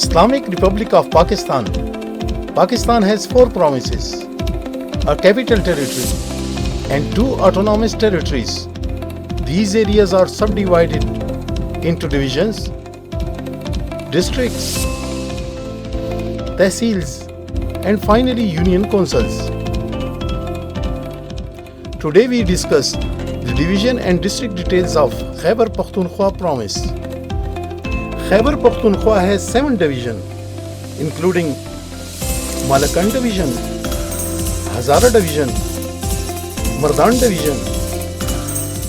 Islamic Republic of Pakistan. Pakistan has 4 provinces, a capital territory, and 2 autonomous territories. These areas are subdivided into divisions, districts, tehsils, and finally union councils. Today we discuss the division and district details of Khyber Pakhtunkhwa province. Khyber Pakhtunkhwa has 7 divisions, including Malakand division, Hazara division, Mardan division,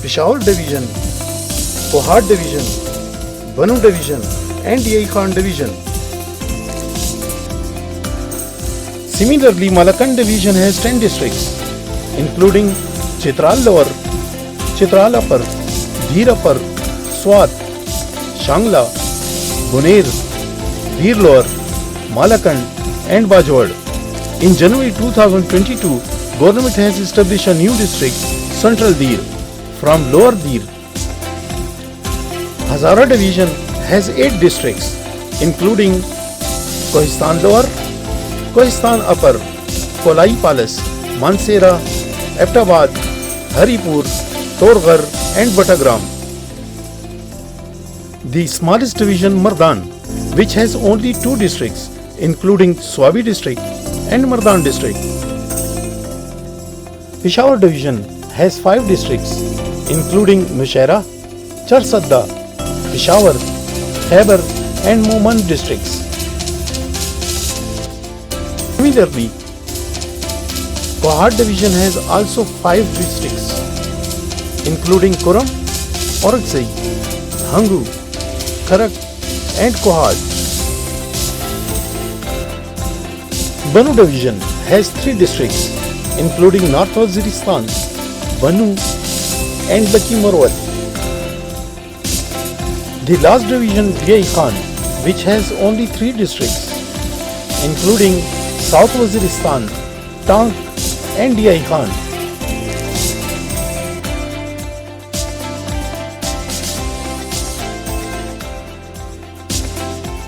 Peshawar division, Kohad division, Banu division, and Yai Khan division. Similarly, Malakand division has 10 districts, including Chitral Lower, Chitral Upper, Dheer Upper, Swat, Shangla, Buner, Dheer Lower, Malakand, and Bajwad. In January 2022, government has established a new district, Central Dheer, from Lower Dheer. Hazara division has 8 districts, including Kohistan Lower, Kohistan Upper, Kolai Palace, Mansehra, Abbottabad, Haripur, Torghar, and Battagram. The smallest division, Mardan, which has only 2 districts, including Swabi district and Mardan district. Peshawar division has 5 districts, including Nushaira, Charsadda, Peshawar, Khyber, and Mohmand districts. Similarly, Kohad division has also 5 districts, including Kuram, Aurangzai, Hangu, Kharak, and Kohad. Banu division has 3 districts, including North Waziristan, Banu, and Laki Marwat. The last division, Yai Khan, which has only 3 districts, including South Waziristan, Tank, and Yai Khan.